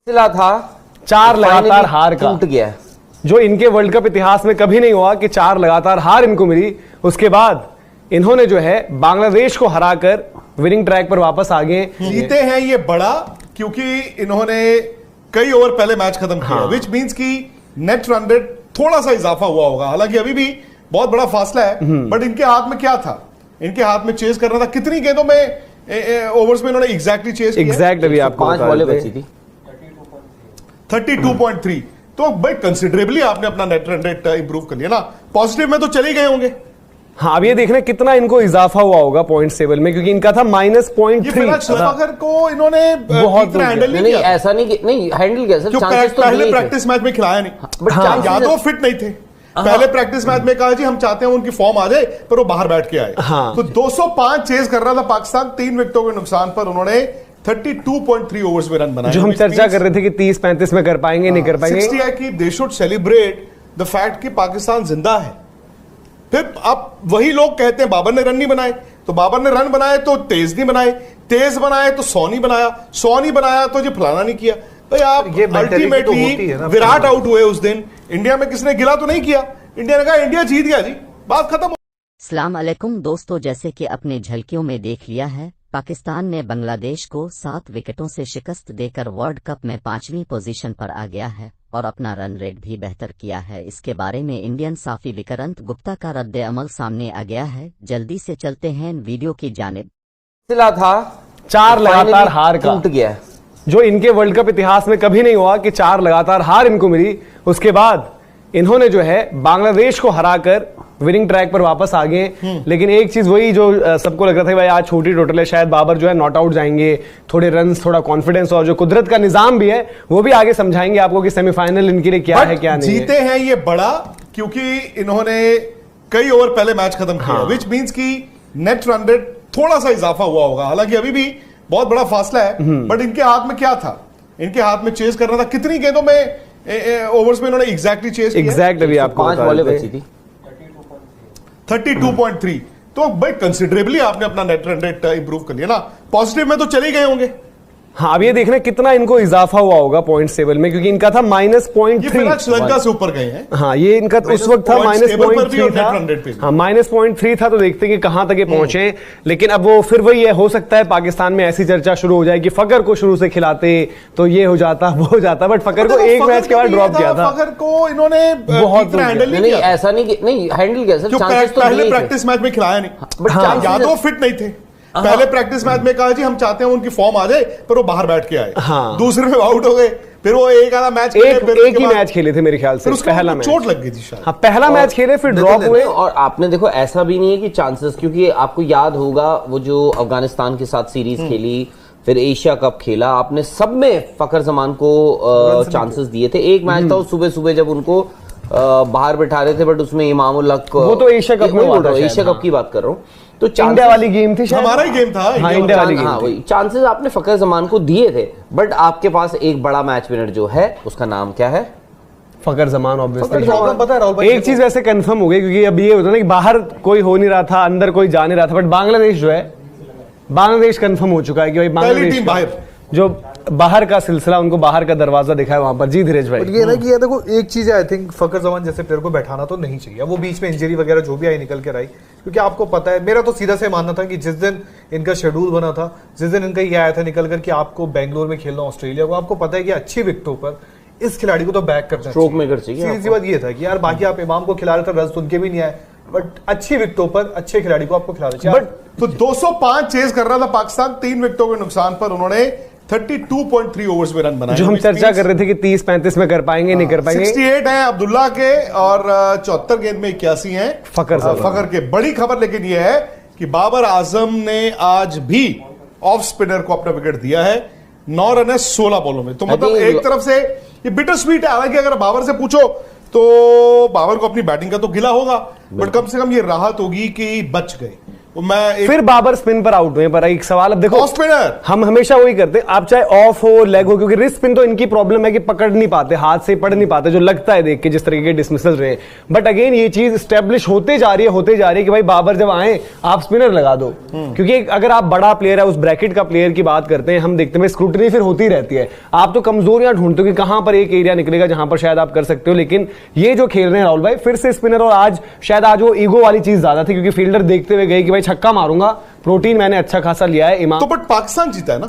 सिलसिला था 4 लगातार हार का टूट गया, जो इनके वर्ल्ड कप इतिहास में कभी नहीं हुआ कि 4 लगातार हार इनको मिली। उसके बाद इन्होंने जो है बांग्लादेश को हराकर विनिंग ट्रैक पर वापस आ गए। जीते हैं ये बड़ा, क्योंकि इन्होंने कई ओवर पहले मैच खत्म किया, विच मींस कि नेट रन रेट थोड़ा सा इजाफा हुआ होगा। हालांकि अभी भी बहुत बड़ा फासला है, बट इनके हाथ में क्या था? इनके हाथ में चेस करना था। कितनी गेंदों में ओवर्स में इन्होंने एग्जैक्टली चेस किया? एग्जैक्ट अभी आपको 5 बॉलें बची थी, 32.3। तो भाई कंसिडरेबली आपने अपना नेट रन रेट इंप्रूव कर लिया ना। पॉजिटिव में तो चले गए होंगे। हाँ, अब ये देखना कितना इनको इजाफा हुआ होगा पॉइंट्स टेबल में, क्योंकि इनका था -0.3 को इन्होंने बहुत हैंडल नहीं ऐसा नहीं कि नहीं हैंडल कैसे पहले प्रैक्टिस मैच में खिलाया नहीं, या तो फिट नहीं थे। पहले प्रैक्टिस मैच में कहा जी हम चाहते हैं उनकी फॉर्म आ जाए, पर वो बाहर बैठ के आए। तो 205 चेज कर रहा था पाकिस्तान, 3 विकेटों के नुकसान पर उन्होंने 32.3 ओवर्स में रन बनाए। जो हम चर्चा कर रहे थे कि 30-35 में कर पाएंगे नहीं कर पाएंगे। 60 है कि they should celebrate the fact कि पाकिस्तान जिंदा है। फिर अब वही लोग कहते हैं बाबर ने रन नहीं बनाए, तो बाबर ने रन बनाए तो तेज नहीं बनाए, तेज बनाए तो 100 नहीं बनाया, 100 नहीं बनाया तो जो फलाना नहीं किया। भाई आप अल्टीमेटली विराट आउट हुए उस दिन, इंडिया में किसने गिला तो नहीं किया। इंडिया ने कहा इंडिया जीत गया जी, बात खत्म। अस्सलाम वालेकुम दोस्तों, जैसे कि अपने झलकियों में देख लिया है, पाकिस्तान ने बांग्लादेश को 7 विकेटों से शिकस्त देकर वर्ल्ड कप में 5वीं पोजीशन पर आ गया है और अपना रन रेट भी बेहतर किया है। इसके बारे में इंडियन साफी विक्रांत गुप्ता का रद्द अमल सामने आ गया है। जल्दी से चलते हैं वीडियो की जानिब। सिलसिला था 4 लगातार हार का टूट गया, जो इनके वर्ल्ड कप इतिहास में कभी नहीं हुआ कि 4 लगातार हार इनको मिली। उसके बाद इन्होंने जो है बांग्लादेश को हराकर विनिंग ट्रैक पर वापस आ गए। लेकिन एक चीज वही जो सबको लग रहा था भाई आज छोटी टोटल है, शायद बाबर जो है नॉट आउट जाएंगे, थोड़े रन्स, थोड़ा कॉन्फिडेंस और जो कुदरत का निजाम भी है वो भी आगे समझाएंगे आपको कि सेमीफाइनल इनके लिए क्या है क्या नहीं। जीते हैं ये बड़ा, क्योंकि इन्होंने कई ओवर पहले मैच खत्म किया, विच मींस कि नेट रन रेट थोड़ा सा इजाफा हुआ होगा। हालांकि अभी भी बहुत बड़ा फासला है, बट इनके हाथ में क्या था? इनके हाथ में चेस करना था। कितनी गेंदों में ओवर्स में इन्होंने एग्जैक्टली चेस किया? एग्जैक्ट अभी आपको 5 बॉलें बची थी, 32.3। तो भाई कंसिडरेबली आपने अपना नेट रन रेट इंप्रूव कर लिया ना। पॉजिटिव में तो चले गए होंगे। हाँ, अब ये देखना कितना इनको इजाफा हुआ होगा पॉइंट्स टेबल में, क्योंकि इनका था -0.3। श्रीलंका से ऊपर गए हैं। हाँ, ये इनका उस वक्त था -0.3 था। हाँ, -0.3 था। तो देखते हैं कि कहां तक ये पहुंचे। लेकिन अब वो फिर वही है, हो सकता है पाकिस्तान में ऐसी चर्चा शुरू हो जाए कि फकर को शुरू से खिलाते तो ये हो जाता वो हो जाता, बट फकर को एक मैच के बाद ड्रॉप किया था। फकर को इन्होंने बहुत हैंडल नहीं ऐसा नहीं कि नहीं हैंडल कैसे पहले प्रैक्टिस मैच में खिलाया नहीं, या तो फिट नहीं थे। पहले प्रैक्टिस मैच में कहा जी हम चाहते हैं उनकी फॉर्म आ जाए, पर वो बाहर बैठ के आए। दूसरे में आउट हो गए, फिर वो एक आधा मैच एक ही मैच खेले थे मेरे ख्याल से, पहला मैच चोट लग गई थी शायद। हाँ, पहला मैच खेले फिर ड्रॉप हुए। और आपने देखो ऐसा भी नहीं है कि चांसेस, क्योंकि आपको याद होगा वो जो अफगानिस्तान के साथ सीरीज खेली, फिर एशिया कप खेला, आपने सब में फकर जमान को चांसेस दिए थे। एक मैच था सुबह सुबह जब उनको बाहर बैठा रहे थे, बट उसमें इमामुल हक, वो तो एशिया कप में हुआ था, एशिया कप की बात कर रहा हूँ। तो इंडिया वाली गेम थी, हमारा ही गेम था। हाँ, इंडिया वाली गेम। हाँ, वही चांसेस आपने फकर जमान को दिए थे, बट आपके पास एक बड़ा मैच विनर जो है उसका नाम क्या है? फकर जमान। ऑब्वियसली एक चीज वैसे कंफर्म हो गई, क्योंकि अब ये होता है ना कि बाहर कोई हो नहीं रहा था, अंदर कोई जा नहीं रहा था, बट बांग्लादेश जो है, बांग्लादेश कंफर्म हो चुका है कि भाई बांग्लादेश जो बाहर का सिलसिला, उनको बाहर का दरवाजा दिखा है वहां पर। जी धीरेज भाई, ये ना कि देखो एक चीज है, आई थिंक फकर जमान जैसे प्लेयर को बैठाना तो नहीं चाहिए। वो बीच में इंजरी वगैरह जो भी आई निकल के आई, क्योंकि आपको पता है, मेरा तो सीधा से मानना था कि जिस दिन इनका शेड्यूल बना था, जिस दिन इनका ये आया था निकल कर कि आपको बेंगलोर में खेलना ऑस्ट्रेलिया को, आपको पता है कि अच्छी विकेटों पर इस खिलाड़ी को तो बैक करना स्ट्रोक मेकर चाहिए। सीधी सी बात ये था कि यार बाकी आप इमाम को खिला रहे थे, रन उनके भी नहीं आए, बट अच्छी विकेटों पर अच्छे खिलाड़ी को आपको खिलाना चाहिए। बट तो 205 चेज कर रहा था पाकिस्तान, 3 विकेटों के नुकसान पर उन्होंने 32.3 ओवर्स में रन बनाए। जो हम चर्चा कर रहे थे कि 30-35 में कर पाएंगे नहीं कर पाएंगे। 68 हैं अब्दुल्ला के और 74 गेंद में 81 हैं फकर के। बड़ी खबर लेकिन यह है कि बाबर आजम ने आज भी ऑफ स्पिनर को अपना विकेट दिया है, 9 रन है 16 बॉलों में। तो मतलब एक तरफ से ये बिटर स्वीट है। हालांकि अगर बाबर से पूछो तो बाबर को अपनी बैटिंग का तो गिला होगा, बट कम से कम ये राहत होगी कि बच गए। फिर बाबर स्पिन पर आउट हुए। पर एक सवाल, अब देखो स्पिनर हम हमेशा वही करते हैं, आप चाहे ऑफ हो लेग हो, क्योंकि रिस्ट स्पिन तो इनकी प्रॉब्लम है कि पकड़ नहीं पाते, हाथ से पढ़ नहीं पाते, जो लगता है देख के जिस तरीके के डिसमिसल रहे। बट अगेन ये चीज स्टेब्लिश होते जा रही है कि भाई बाबर जब आए आप स्पिनर लगा दो, क्योंकि अगर आप बड़ा प्लेयर है, उस ब्रैकेट का प्लेयर की बात करते हैं, हम देखते हैं स्क्रूटनी फिर होती रहती है। आप तो कमजोरियां ढूंढते हो कि कहां पर एक एरिया निकलेगा जहां पर शायद आप कर सकते हो, लेकिन ये जो खेल रहे हैं राहुल भाई फिर से स्पिनर, और आज वो ईगो वाली चीज ज्यादा थी, क्योंकि फील्डर देखते हुए गए कि भाई छक्का मारूंगा, प्रोटीन मैंने अच्छा खासा लिया है इमाम। तो बट पाकिस्तान जीता है ना,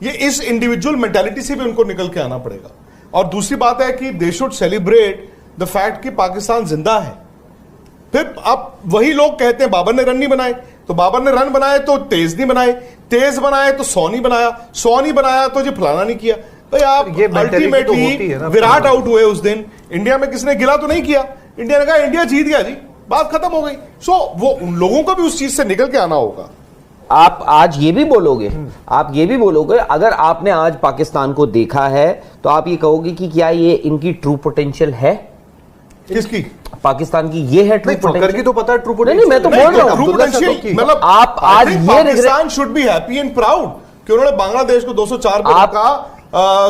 ये इस इंडिविजुअल मेंटालिटी से भी उनको निकल के आना पड़ेगा। और दूसरी बात है कि they should celebrate the fact कि पाकिस्तान जिंदा है। फिर आप वही लोग कहते हैं बाबर ने रन नहीं बनाए, तो बाबर ने रन बनाए तो तेज नहीं बनाए, तेज बनाए तो 100 नहीं बनाया, 100 नहीं बनाया तो ये फलाना नहीं किया। भाई आप अल्टीमेटली विराट आउट हुए उस दिन, इंडिया में किसने गिला तो नहीं किया, इंडिया ने कहा इंडिया जीत गया जी, बात खत्म हो गई। सो वो उन लोगों को भी उस चीज से निकल के आना होगा। आप आज ये भी बोलोगे, अगर आपने आज पाकिस्तान को देखा है तो आप ये कहोगे कि क्या ये इनकी ट्रू पोटेंशियल है? किसकी? पाकिस्तान की ये है ट्रू पोटेंशियल की तो पता है ट्रू पोटेंशियल। नहीं, मैं तो बोल रहा हूं ट्रू पोटेंशियल मतलब आप आज ये Pakistan should be happy and proud कि उन्होंने बांग्लादेश को 204 पे रखा,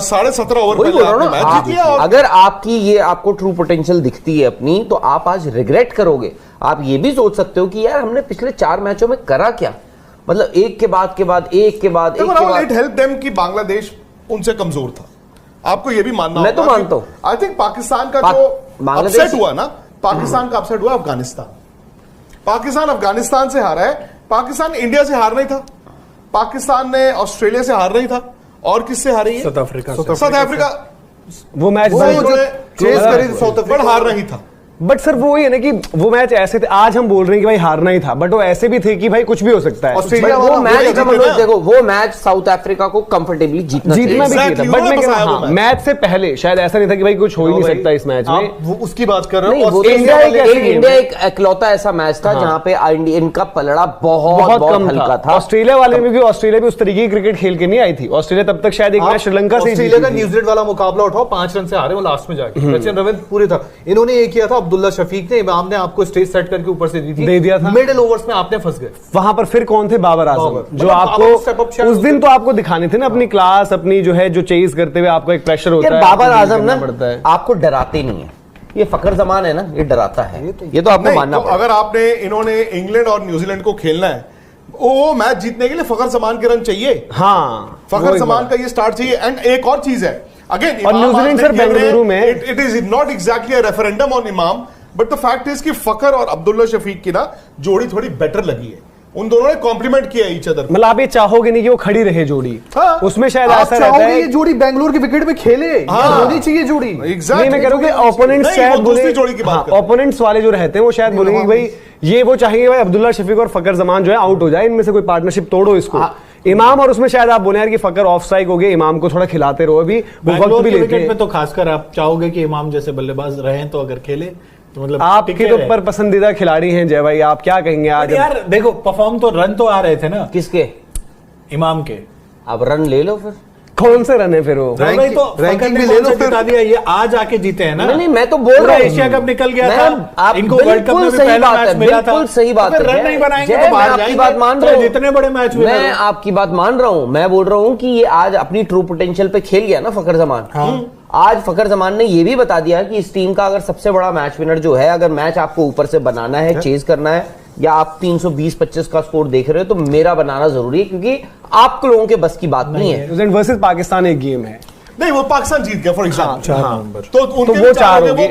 17.5 ओवर पहले मैच जीत लिया। अगर आपकी ये आपको ट्रू पोटेंशियल दिखती है अपनी, तो आप आज रिग्रेट करोगे। आप ये भी सोच सकते हो कि यार हमने पिछले 4 मैचों में करा क्या, मतलब एक के बाद इट हेल्प देम कि बांग्लादेश उनसे कमजोर था। आपको ये भी मानना मैं तो मानता हूं। आई थिंक पाकिस्तान का जो अपसेट हुआ ना, पाकिस्तान का अपसेट हुआ अफगानिस्तान। पाकिस्तान अफगानिस्तान से हारा है, पाकिस्तान इंडिया से हार नहीं था, पाकिस्तान ने ऑस्ट्रेलिया से हार नहीं था, और किससे हारी है? South Africa. वो मैच हार नहीं था। बट सर वो है ना कि वो मैच ऐसे थे, आज हम बोल रहे हैं कि भाई हारना ही था, बट वो ऐसे भी थे कि भाई कुछ भी हो सकता है। ऑस्ट्रेलिया वो मैच देखो, वो मैच साउथ अफ्रीका को कंफर्टेबली जीतना भी चाहिए था। बट मैं कह रहा हूं मैच से पहले शायद ऐसा नहीं था कि भाई कुछ हो ही नहीं सकता इस मैच में। वो उसकी बात कर रहे हो। इंडिया एक इकलौता ऐसा मैच था जहां पे इनका पलड़ा बहुत हल्का था। ऑस्ट्रेलिया वाले में भी, ऑस्ट्रेलिया भी उस तरीके की क्रिकेट खेल के नहीं आई थी। ऑस्ट्रेलिया तब तक शायद एक मैच श्रीलंका से, ऑस्ट्रेलिया का न्यूजीलैंड वाला मुकाबला उठाओ, 5 रन से हारे वो लास्ट में जाके, सचिन रविंद्र पूरे था। इन्होंने ये किया था, अब्दुल्ला शफीक ने, इमाम ने आपको स्टेज सेट करके ऊपर से दे दिया था, मिडिल ओवर्स में आपने फंस गए। वहां पर फिर कौन थे? बाबर आजम, जो आपको उस दिन तो आपको दिखाने थे ना अपनी क्लास, अपनी जो है जो चेज करते हुए आपको एक प्रेशर होता है। बाबर आजम ना आपको डराते नहीं है, ये फखर जमान है ना, ये डराता है, ये तो आपको मानना पड़ेगा। अगर आपने इन्होंने इंग्लैंड और न्यूजीलैंड को खेलना है, वो मैच जीतने के लिए फखर जमान के रन चाहिए। हाँ, फखर जमान का ये स्टार्ट चाहिए। एंड एक और चीज है, अगेन, और न्यूजीलैंड सर बेंगलुरु में, it is not exactly a referendum on इमाम, बट द फैक्ट इज कि फखर और अब्दुल्ला शफीक की ना जोड़ी थोड़ी बेटर लगी है, उन दोनों ने कॉम्प्लीमेंट किया ईच अदर। मतलब आप ये चाहोगे नहीं कि वो खड़ी रहे जोड़ी, उसमें शायद ऐसा रहता है ये जोड़ी बेंगलुरु की विकेट पे खेले, होनी चाहिए जोड़ी। एग्जैक्टली, मैं कह रहा हूं कि ओपोनेंट्स शायद बोले, ओपोनेंट्स वाले जो रहते हैं वो शायद बोलेंगे कि भाई ये वो चाहेंगे भाई अब्दुल्ला शफीक और फखर जमान जो है आउट हो जाए, इनमें से कोई पार्टनरशिप तोड़ो इसको। इमाम और उसमें शायद आप बोले यार कि फकर ऑफ स्ट्राइक हो गए, इमाम को थोड़ा खिलाते रहो, अभी वो वक्त भी लेते हैं। तो खासकर आप चाहोगे कि इमाम जैसे बल्लेबाज रहे, तो अगर खेले तो मतलब आपके तो पर पसंदीदा खिलाड़ी हैं जय भाई, आप क्या कहेंगे आज? यार देखो, परफॉर्म तो रन तो आ रहे थे ना, किसके? इमाम के। अब रन ले लो फिर, कौन से रन है फिर वो? रैंकिंग भी ले लो, जिता दिया, ये आज आके जीते हैं ना। नहीं, मैं तो बोल रहा हूं एशिया कप निकल गया था, इनको वर्ल्ड कप में भी पहला मैच मिला था। बिल्कुल सही बात है, रन नहीं बनाएंगे तो बाहर जाएंगे। बात मान रहा हूं, जितने बड़े मैच में मैं आपकी बात मान रहा हूं। मैं बोल रहा हूं कि ये आज अपनी ट्रू पोटेंशियल पे खेल गया ना फखर जमान। आज फखर जमान ने ये भी बता दिया कि इस टीम का अगर सबसे बड़ा मैच विनर जो है, अगर मैच आपको ऊपर से बनाना है, चेज करना है, या आप 320-25 का स्कोर देख रहे हो, तो मेरा बनाना जरूरी है, क्योंकि आप लोगों के बस की बात नहीं है। वर्सेस पाकिस्तान एक गेम है, नहीं वो पाकिस्तान जीत गया फॉर एग्जाम्पल, तो वो 4 होंगे,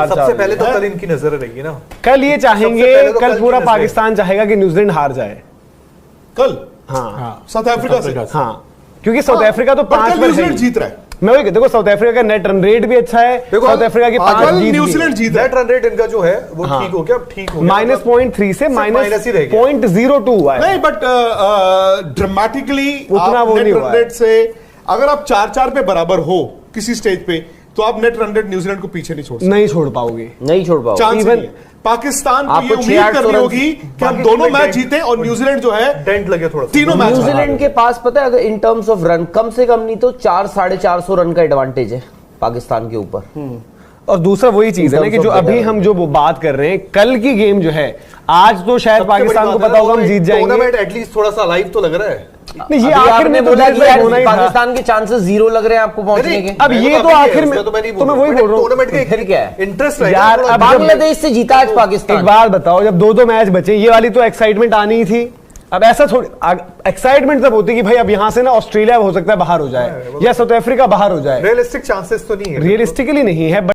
सबसे पहले तो कल इनकी नजर रहेगी ना। कल ये चाहेंगे, कल पूरा पाकिस्तान चाहेगा कि न्यूजीलैंड हार जाए कल। हाँ, साउथ अफ्रीका से, हाँ, क्योंकि साउथ अफ्रीका तो 5 पर जीत रहा है। मैं वही देखो, साउथ अफ्रीका का नेट रन रेट भी अच्छा है, साउथ अफ्रीका की 5 जीत, न्यूजीलैंड जीत नेट रन रेट इनका जो है वो ठीक हो गया, ठीक हो गया, -0.3 से -0.02 हुआ है। नहीं, बट ड्रामेटिकली उतना वो नहीं हुआ रेट से अगर आप 4-4 पे बराबर हो किसी स्टेज पे, तो आप नेट रन रेट न्यूजीलैंड को पीछे नहीं छोड़ सकते, नहीं छोड़ पाओगे, नहीं छोड़ पाओगे। इवन पाकिस्तान को ये उम्मीद करनी होगी कि हम दोनों मैच जीते, और न्यूजीलैंड जो है डेंट लगे थोड़ा, तीनों मैच। न्यूजीलैंड के पास पता है, अगर इन टर्म्स ऑफ रन कम से कम नहीं तो 400-450 रन का एडवांटेज है पाकिस्तान के ऊपर। और दूसरा वही चीज है ना कि जो अभी हम जो वो बात कर रहे हैं, कल की गेम जो है, आज तो शायद पाकिस्तान को पता होगा हम जीत जाएंगे, टूर्नामेंट एटलीस्ट थोड़ा सा लाइव तो लग रहा है। नहीं, ये आखिर में बोला कि यार होना ही था। पाकिस्तान के चांसेस 0 लग रहे हैं आपको पहुंचने के। अब ये तो आखिर में तो मैं वही बोल रहा हूँ, टूर्नामेंट के फिर क्या है? इंटरेस्ट यार, अब बांग्लादेश से जीता आज पाकिस्तान। एक बात बताओ, जब 2-2 मैच बचे, ये वाली तो एक्साइटमेंट आनी ही थी। अब ऐसा थोड़ी एक्साइटमेंट तब होती कि भाई अब यहां से ना ऑस्ट्रेलिया हो सकता है बाहर हो जाए या साउथ अफ्रीका बाहर हो जाए। रियलिस्टिक चांसेस तो नहीं है, रियलिस्टिकली नहीं है।